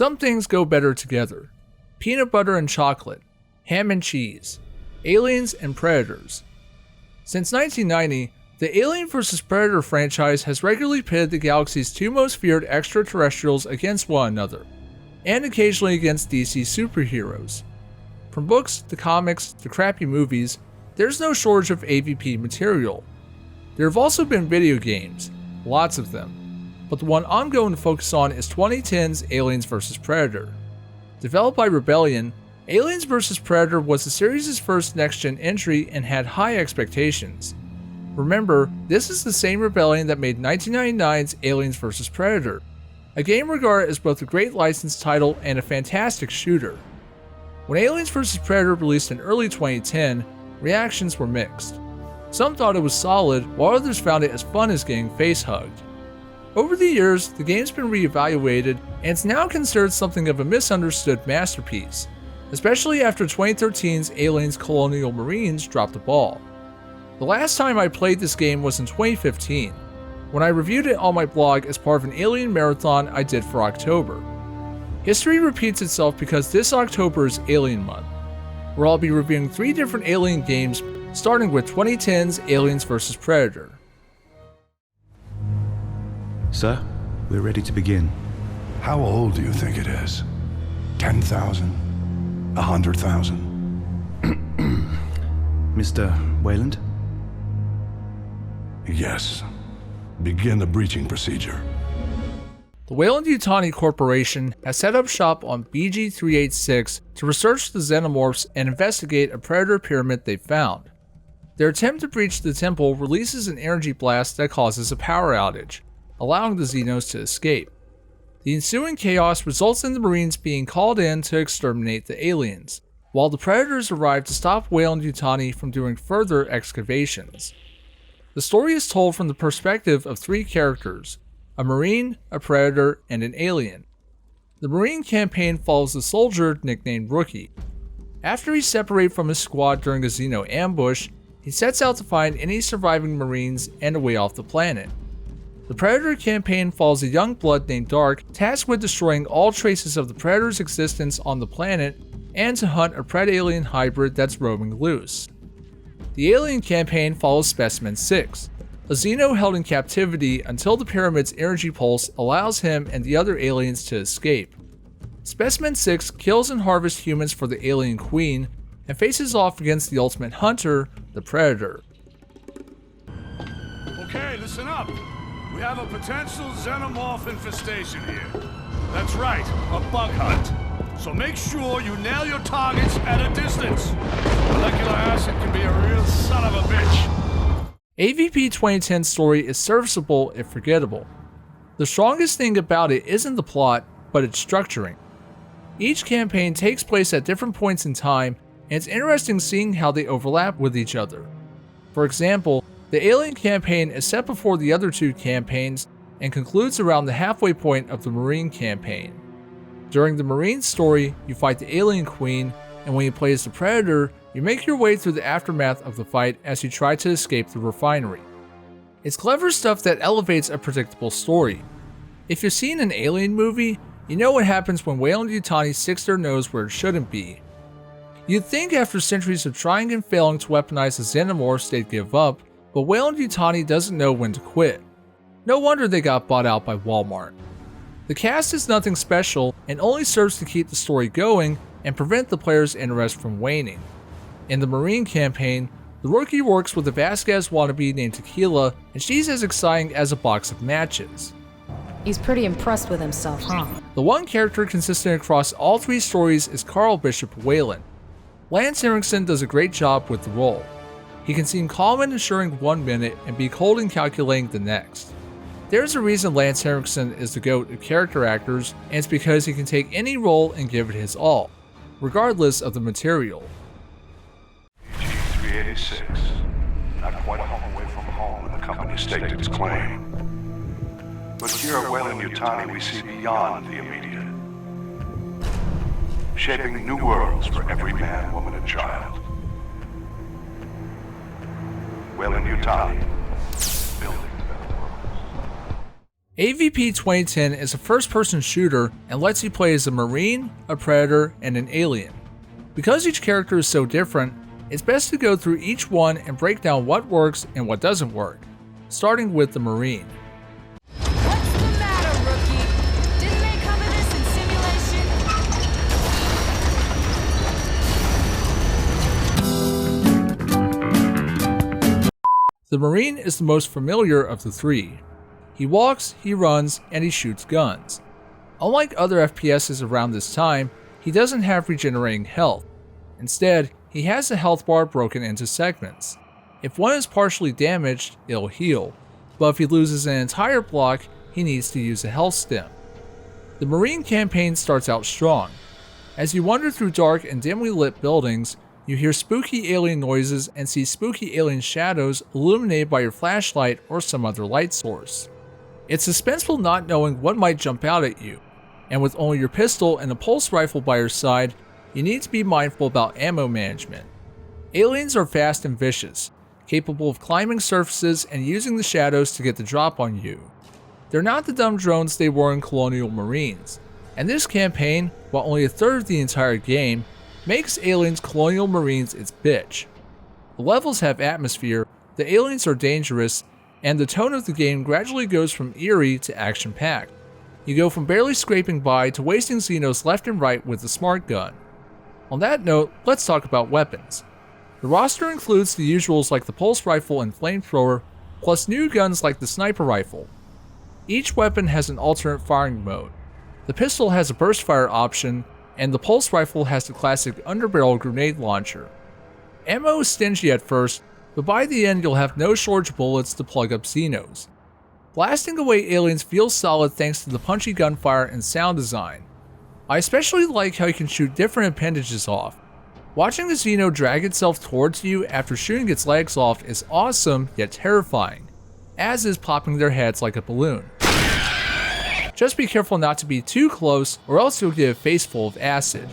Some things go better together. Peanut butter and chocolate, ham and cheese, aliens and predators. Since 1990, the Alien vs. Predator franchise has regularly pitted the galaxy's two most feared extraterrestrials against one another, and occasionally against DC superheroes. From books to comics to crappy movies, there's no shortage of AVP material. There have also been video games, lots of them, but the one I'm going to focus on is 2010's Aliens vs. Predator. Developed by Rebellion, Aliens vs. Predator was the series' first next-gen entry and had high expectations. Remember, this is the same Rebellion that made 1999's Aliens vs. Predator, a game regarded as both a great licensed title and a fantastic shooter. When Aliens vs. Predator released in early 2010, reactions were mixed. Some thought it was solid, while others found it as fun as getting face-hugged. Over the years, the game's been reevaluated, and it's now considered something of a misunderstood masterpiece, especially after 2013's Aliens Colonial Marines dropped the ball. The last time I played this game was in 2015, when I reviewed it on my blog as part of an Alien marathon I did for October. History repeats itself because this October is Alien Month, where I'll be reviewing 3 different Alien games, starting with 2010's Aliens vs. Predator. Sir, we're ready to begin. How old do you think it is? 10,000? 100,000? Mr. Wayland? Yes. Begin the breaching procedure. The Weyland-Yutani Corporation has set up shop on BG-386 to research the xenomorphs and investigate a predator pyramid they found. Their attempt to breach the temple releases an energy blast that causes a power outage, allowing the Xenos to escape. The ensuing chaos results in the Marines being called in to exterminate the aliens, while the Predators arrive to stop Weyland-Yutani from doing further excavations. The story is told from the perspective of 3 characters, a Marine, a Predator, and an alien. The Marine campaign follows a soldier nicknamed Rookie. After he's separated from his squad during a Xeno ambush, he sets out to find any surviving Marines and a way off the planet. The Predator campaign follows a young blood named Dark, tasked with destroying all traces of the Predator's existence on the planet and to hunt a Pred-Alien hybrid that's roaming loose. The Alien campaign follows Specimen 6, a Xeno held in captivity until the pyramid's energy pulse allows him and the other aliens to escape. Specimen 6 kills and harvests humans for the Alien Queen and faces off against the ultimate hunter, the Predator. Okay, listen up. We have a potential xenomorph infestation here. That's right, a bug hunt. So make sure you nail your targets at a distance. Molecular acid can be a real son of a bitch. AVP 2010's story is serviceable if forgettable. The strongest thing about it isn't the plot, but its structuring. Each campaign takes place at different points in time, and it's interesting seeing how they overlap with each other. For example, the Alien campaign is set before the other 2 campaigns and concludes around the halfway point of the Marine campaign. During the Marine story, you fight the Alien Queen, and when you play as the Predator, you make your way through the aftermath of the fight as you try to escape the refinery. It's clever stuff that elevates a predictable story. If you've seen an Alien movie, you know what happens when Weyland-Yutani sticks their nose where it shouldn't be. You'd think after centuries of trying and failing to weaponize the xenomorphs they'd give up, but Weyland-Yutani doesn't know when to quit. No wonder they got bought out by Walmart. The cast is nothing special and only serves to keep the story going and prevent the player's interest from waning. In the Marine campaign, the Rookie works with a Vasquez wannabe named Tequila, and she's as exciting as a box of matches. He's pretty impressed with himself, huh? The one character consistent across all 3 stories is Carl Bishop Weyland. Lance Henriksen does a great job with the role. He can seem calm and assuring 1 minute and be cold and calculating the next. There's a reason Lance Henriksen is the GOAT of character actors, and it's because he can take any role and give it his all, regardless of the material. BG-386, not quite home away from home when the company staked its claim. But here at Weyland-Yutani we see beyond the immediate, shaping new worlds for every man, woman, and child. Weyland-Yutani, building better worlds. AVP 2010 is a first-person shooter and lets you play as a Marine, a Predator, and an Alien. Because each character is so different, it's best to go through each one and break down what works and what doesn't work, starting with the Marine. What's the matter, rookie? Didn't they cover this in simulation? The Marine is the most familiar of the three. He walks, he runs, and he shoots guns. Unlike other FPSs around this time, he doesn't have regenerating health. Instead, he has the health bar broken into segments. If one is partially damaged, it'll heal, but if he loses an entire block, he needs to use a health stem. The Marine campaign starts out strong. As you wander through dark and dimly lit buildings, you hear spooky alien noises and see spooky alien shadows illuminated by your flashlight or some other light source. It's suspenseful not knowing what might jump out at you, and with only your pistol and a pulse rifle by your side, you need to be mindful about ammo management. Aliens are fast and vicious, capable of climbing surfaces and using the shadows to get the drop on you. They're not the dumb drones they were in Colonial Marines, and this campaign, while only a third of the entire game, makes Aliens Colonial Marines its bitch. The levels have atmosphere, the aliens are dangerous, and the tone of the game gradually goes from eerie to action-packed. You go from barely scraping by to wasting Xenos left and right with the smart gun. On that note, let's talk about weapons. The roster includes the usuals like the pulse rifle and flamethrower, plus new guns like the sniper rifle. Each weapon has an alternate firing mode. The pistol has a burst fire option, and the pulse rifle has the classic underbarrel grenade launcher. Ammo is stingy at first, but by the end you'll have no shortage of bullets to plug up Xenos. Blasting away aliens feels solid thanks to the punchy gunfire and sound design. I especially like how you can shoot different appendages off. Watching the Xeno drag itself towards you after shooting its legs off is awesome yet terrifying, as is popping their heads like a balloon. Just be careful not to be too close or else you'll get a face full of acid.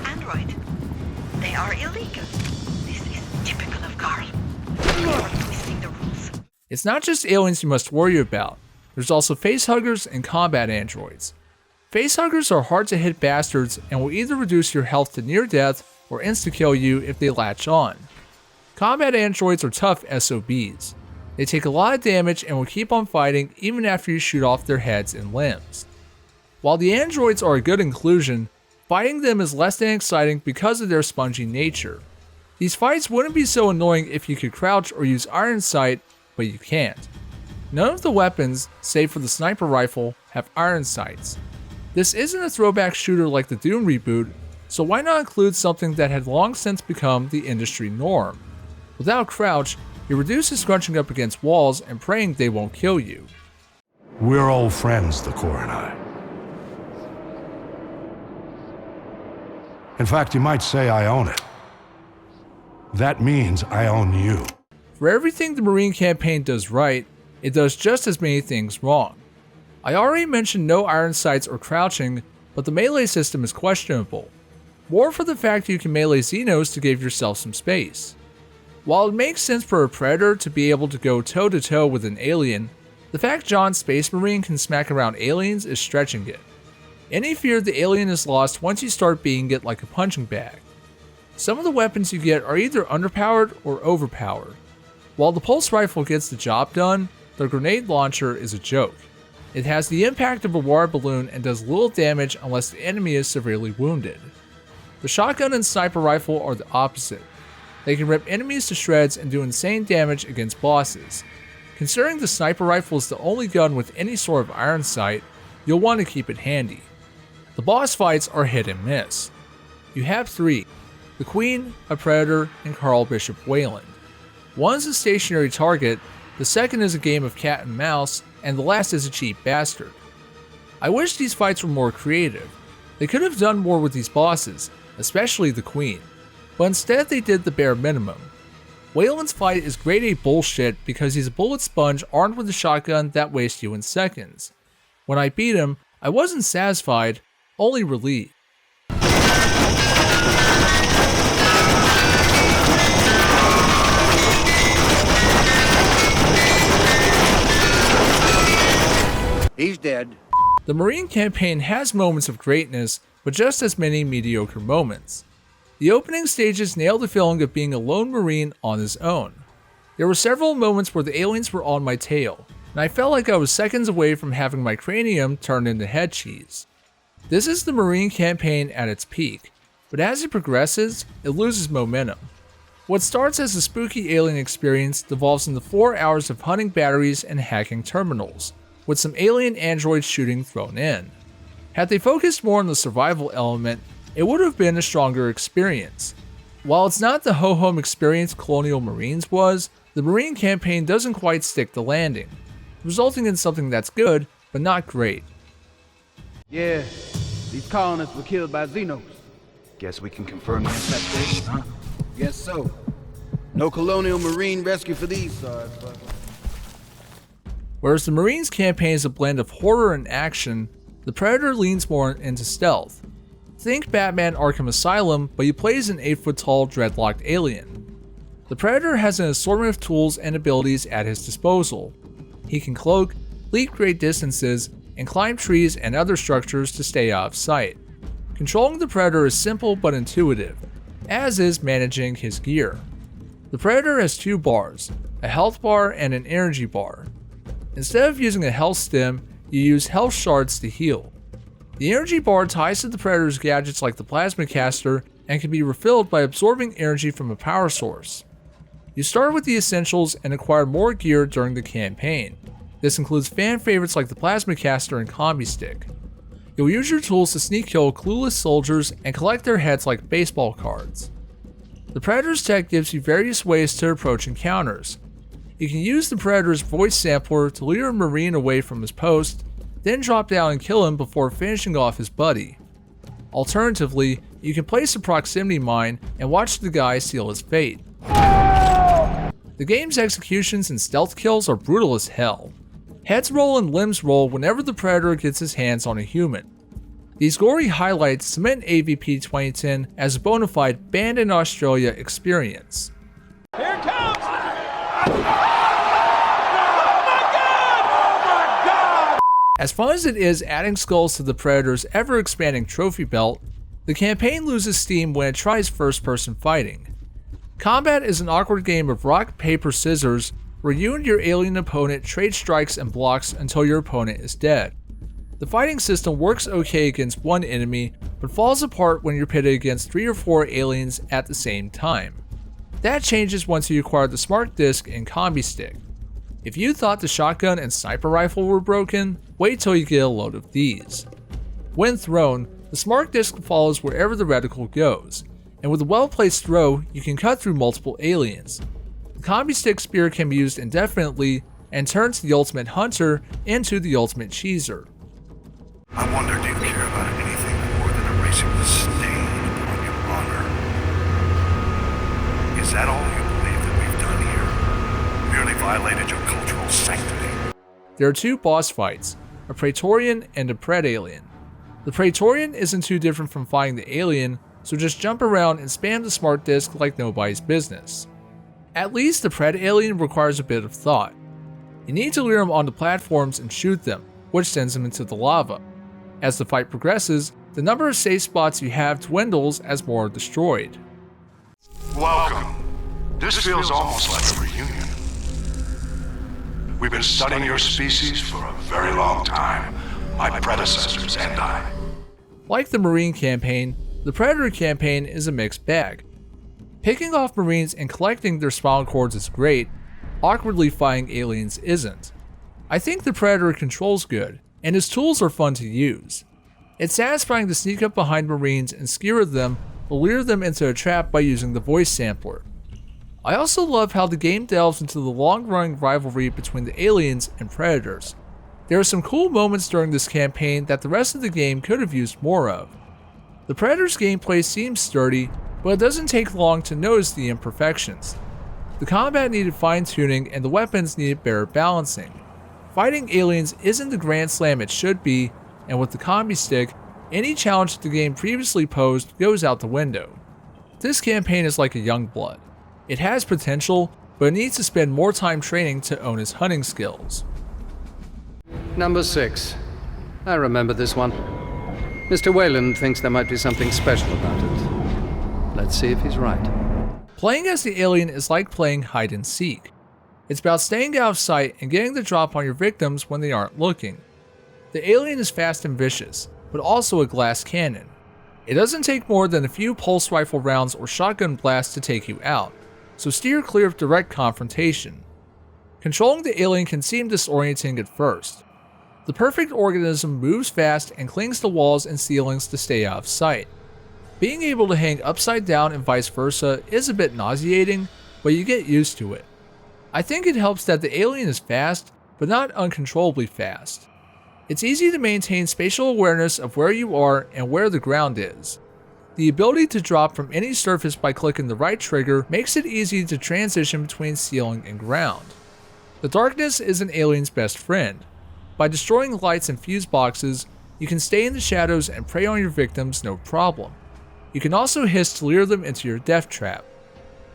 Android. They are illegal. This is typical of Carl. You are twisting the rules. It's not just aliens you must worry about. There's also facehuggers and combat androids. Facehuggers are hard to hit bastards and will either reduce your health to near death or insta-kill you if they latch on. Combat androids are tough SOBs. They take a lot of damage and will keep on fighting even after you shoot off their heads and limbs. While the androids are a good inclusion, fighting them is less than exciting because of their spongy nature. These fights wouldn't be so annoying if you could crouch or use iron sight, but you can't. None of the weapons, save for the sniper rifle, have iron sights. This isn't a throwback shooter like the Doom reboot, so why not include something that had long since become the industry norm? Without crouch, you're reduced to scrunching up against walls and praying they won't kill you. We're old friends, the Corps and I. In fact, you might say I own it. That means I own you. For everything the Marine campaign does right, it does just as many things wrong. I already mentioned no iron sights or crouching, but the melee system is questionable. More for the fact you can melee Xenos to give yourself some space. While it makes sense for a Predator to be able to go toe-to-toe with an alien, the fact John Space Marine can smack around aliens is stretching it. Any fear the alien is lost once you start beating it like a punching bag. Some of the weapons you get are either underpowered or overpowered. While the pulse rifle gets the job done, the grenade launcher is a joke. It has the impact of a water balloon and does little damage unless the enemy is severely wounded. The shotgun and sniper rifle are the opposite. They can rip enemies to shreds and do insane damage against bosses. Considering the sniper rifle is the only gun with any sort of iron sight, you'll want to keep it handy. The boss fights are hit and miss. You have three: the Queen, a Predator, and Carl Bishop Weyland. One is a stationary target, the second is a game of cat and mouse, and the last is a cheap bastard. I wish these fights were more creative. They could have done more with these bosses, especially the Queen, but instead they did the bare minimum. Weyland's fight is grade A bullshit because he's a bullet sponge armed with a shotgun that wastes you in seconds. When I beat him, I wasn't satisfied, only relieved. He's dead. The Marine campaign has moments of greatness, but just as many mediocre moments. The opening stages nailed the feeling of being a lone Marine on his own. There were several moments where the aliens were on my tail, and I felt like I was seconds away from having my cranium turned into head cheese. This is the Marine campaign at its peak, but as it progresses, it loses momentum. What starts as a spooky alien experience devolves into 4 hours of hunting batteries and hacking terminals, with some alien android shooting thrown in. Had they focused more on the survival element, it would have been a stronger experience. While it's not the ho-hum experience Colonial Marines was, the Marine campaign doesn't quite stick the landing, resulting in something that's good, but not great. Yeah, these colonists were killed by Xenos. Guess we can confirm the infestation, huh? Guess so. No Colonial Marine rescue for these sorts, but... Whereas the Marines campaign is a blend of horror and action, the Predator leans more into stealth. Think Batman Arkham Asylum, but you play as an 8-foot-tall dreadlocked alien. The Predator has an assortment of tools and abilities at his disposal. He can cloak, leap great distances, and climb trees and other structures to stay out of sight. Controlling the Predator is simple but intuitive, as is managing his gear. The Predator has 2 bars, a health bar and an energy bar. Instead of using a health stem, you use health shards to heal. The energy bar ties to the Predator's gadgets like the plasma caster and can be refilled by absorbing energy from a power source. You start with the essentials and acquire more gear during the campaign. This includes fan favorites like the plasma caster and combi stick. You'll use your tools to sneak kill clueless soldiers and collect their heads like baseball cards. The Predator's tech gives you various ways to approach encounters. You can use the Predator's voice sampler to lure a Marine away from his post, then drop down and kill him before finishing off his buddy. Alternatively, you can place a proximity mine and watch the guy seal his fate. The game's executions and stealth kills are brutal as hell. Heads roll and limbs roll whenever the Predator gets his hands on a human. These gory highlights cement AVP 2010 as a bona fide banned in Australia experience. Here it comes! As fun as it is adding skulls to the Predator's ever-expanding trophy belt, the campaign loses steam when it tries first-person fighting. Combat is an awkward game of rock, paper, scissors, where you and your alien opponent trade strikes and blocks until your opponent is dead. The fighting system works okay against one enemy, but falls apart when you're pitted against 3 or 4 aliens at the same time. That changes once you acquire the smart disc and combi stick. If you thought the shotgun and sniper rifle were broken, wait till you get a load of these. When thrown, the smart disc follows wherever the reticle goes, and with a well-placed throw, you can cut through multiple aliens. The combi stick spear can be used indefinitely and turns the ultimate hunter into the ultimate cheeser. I wonder, do you care about anything more than erasing the stain upon your honor? Is that all you believe that we've done here? Merely violated your cultural sanctity? There are 2 boss fights, a Praetorian and a Pred alien. The Praetorian isn't too different from fighting the alien, so just jump around and spam the smart disc like nobody's business. At least the Pred alien requires a bit of thought. You need to lure them onto platforms and shoot them, which sends them into the lava. As the fight progresses, the number of safe spots you have dwindles as more are destroyed. Welcome. This feels almost like a reunion. We've been studying your species for a very long time, my predecessors and I. Like the Marine campaign, the Predator campaign is a mixed bag. Picking off Marines and collecting their spinal cords is great, awkwardly fighting aliens isn't. I think the Predator controls good, and his tools are fun to use. It's satisfying to sneak up behind Marines and skewer them, or lure them into a trap by using the voice sampler. I also love how the game delves into the long-running rivalry between the aliens and Predators. There are some cool moments during this campaign that the rest of the game could have used more of. The Predator's gameplay seems sturdy, but it doesn't take long to notice the imperfections. The combat needed fine-tuning and the weapons needed better balancing. Fighting aliens isn't the grand slam it should be, and with the combi stick, any challenge the game previously posed goes out the window. This campaign is like a Youngblood. It has potential, but it needs to spend more time training to own its hunting skills. Number 6. I remember this one. Mr. Wayland thinks there might be something special about it. Let's see if he's right. Playing as the alien is like playing hide and seek. It's about staying out of sight and getting the drop on your victims when they aren't looking. The alien is fast and vicious, but also a glass cannon. It doesn't take more than a few pulse rifle rounds or shotgun blasts to take you out, so steer clear of direct confrontation. Controlling the alien can seem disorienting at first. The perfect organism moves fast and clings to walls and ceilings to stay out of sight. Being able to hang upside down and vice versa is a bit nauseating, but you get used to it. I think it helps that the alien is fast, but not uncontrollably fast. It's easy to maintain spatial awareness of where you are and where the ground is. The ability to drop from any surface by clicking the right trigger makes it easy to transition between ceiling and ground. The darkness is an alien's best friend. By destroying lights and fuse boxes, you can stay in the shadows and prey on your victims no problem. You can also hiss to lure them into your death trap.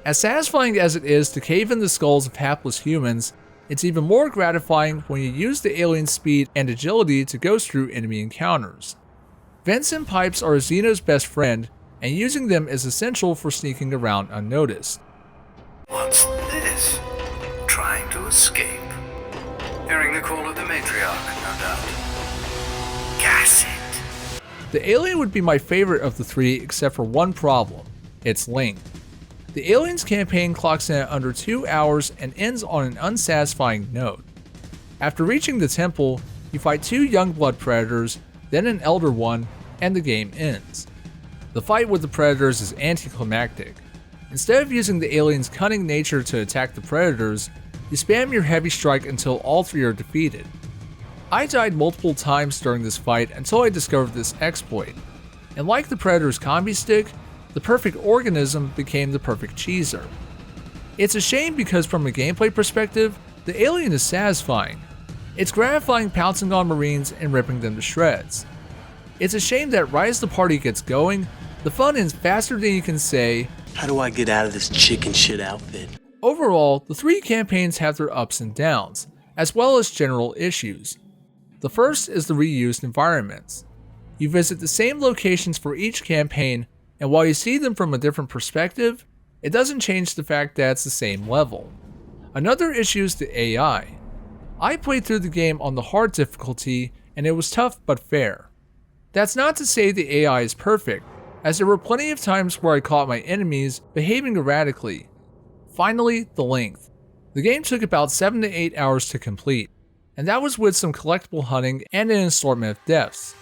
As satisfying as it is to cave in the skulls of hapless humans, it's even more gratifying when you use the alien's speed and agility to ghost through enemy encounters. Vents and pipes are Xeno's best friend, and using them is essential for sneaking around unnoticed. What's this? Trying to escape. Hearing the call of the matriarch, no doubt. Gas it. The alien would be my favorite of the three except for one problem: its length. The Aliens campaign clocks in at under 2 hours and ends on an unsatisfying note. After reaching the temple, you fight 2 young blood predators, then an elder one, and the game ends. The fight with the predators is anticlimactic. Instead of using the aliens' cunning nature to attack the predators, you spam your heavy strike until all 3 are defeated. I died multiple times during this fight until I discovered this exploit, and like the predator's combi stick, the perfect organism became the perfect cheeser. It's a shame because from a gameplay perspective, the alien is satisfying. It's gratifying pouncing on Marines and ripping them to shreds. It's a shame that right as the party gets going, the fun ends faster than you can say, "How do I get out of this chicken shit outfit?" Overall, the 3 campaigns have their ups and downs, as well as general issues. The first is the reused environments. You visit the same locations for each campaign, and while you see them from a different perspective, it doesn't change the fact that it's the same level. Another issue is the AI. I played through the game on the hard difficulty, and it was tough but fair. That's not to say the AI is perfect, as there were plenty of times where I caught my enemies behaving erratically. Finally, the length. The game took about 7 to 8 hours to complete, and that was with some collectible hunting and an assortment of deaths.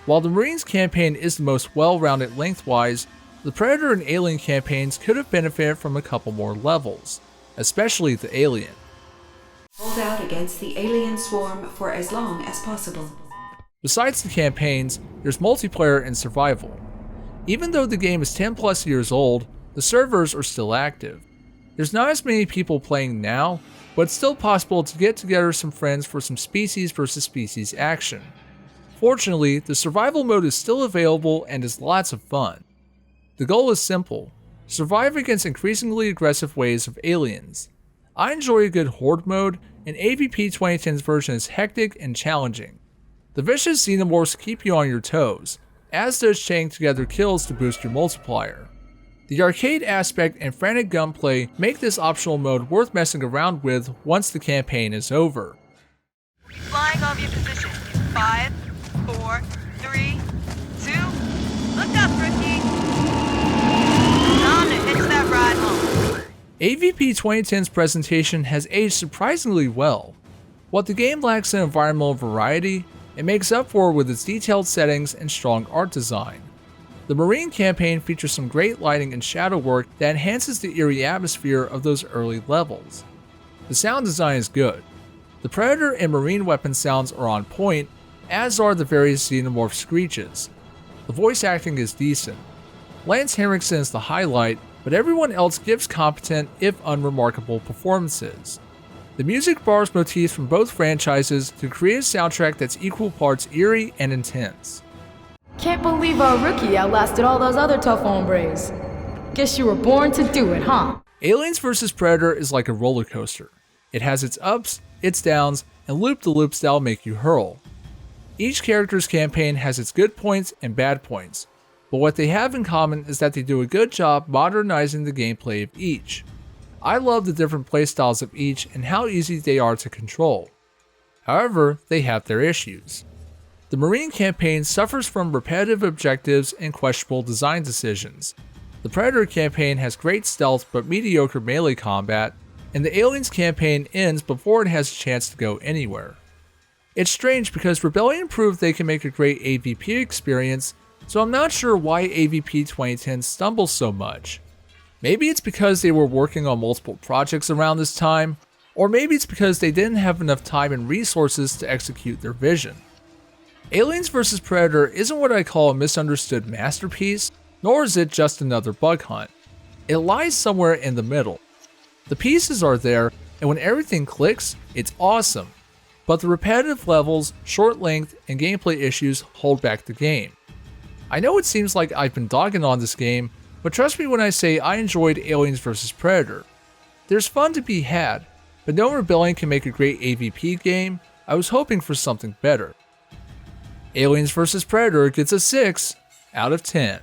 While the Marines campaign is the most well-rounded lengthwise, the Predator and Alien campaigns could have benefited from a couple more levels, especially the Alien. Hold out against the alien swarm for as long as possible. Besides the campaigns, there's multiplayer and survival. Even though the game is 10 plus years old, the servers are still active. There's not as many people playing now, but it's still possible to get together some friends for some species versus species action. Fortunately, the survival mode is still available and is lots of fun. The goal is simple: survive against increasingly aggressive waves of aliens. I enjoy a good horde mode, and AVP 2010's version is hectic and challenging. The vicious xenomorphs keep you on your toes, as does chain together kills to boost your multiplier. The arcade aspect and frantic gunplay make this optional mode worth messing around with once the campaign is over. Flying over your position. 5, 4, 3, 2. Look up, rookie. Time to hitch that ride home. AVP 2010's presentation has aged surprisingly well. What the game lacks in environmental variety, it makes up for with its detailed settings and strong art design. The Marine campaign features some great lighting and shadow work that enhances the eerie atmosphere of those early levels. The sound design is good. The Predator and Marine weapon sounds are on point, as are the various xenomorph screeches. The voice acting is decent. Lance Henriksen is the highlight, but everyone else gives competent, if unremarkable, performances. The music borrows motifs from both franchises to create a soundtrack that's equal parts eerie and intense. Can't believe our rookie outlasted all those other tough hombres. Guess you were born to do it, huh? Aliens vs. Predator is like a roller coaster. It has its ups, its downs, and loop-the-loops that'll make you hurl. Each character's campaign has its good points and bad points, but what they have in common is that they do a good job modernizing the gameplay of each. I love the different playstyles of each and how easy they are to control. However, they have their issues. The Marine campaign suffers from repetitive objectives and questionable design decisions. The Predator campaign has great stealth but mediocre melee combat, and the Aliens campaign ends before it has a chance to go anywhere. It's strange because Rebellion proved they can make a great AVP experience, so I'm not sure why AVP 2010 stumbles so much. Maybe it's because they were working on multiple projects around this time, or maybe it's because they didn't have enough time and resources to execute their vision. Aliens vs. Predator isn't what I call a misunderstood masterpiece, nor is it just another bug hunt. It lies somewhere in the middle. The pieces are there, and when everything clicks, it's awesome. But the repetitive levels, short length, and gameplay issues hold back the game. I know it seems like I've been dogging on this game, but trust me when I say I enjoyed Aliens vs. Predator. There's fun to be had, but no Rebellion can make a great AVP game. I was hoping for something better. Aliens vs. Predator gets a 6 out of 10.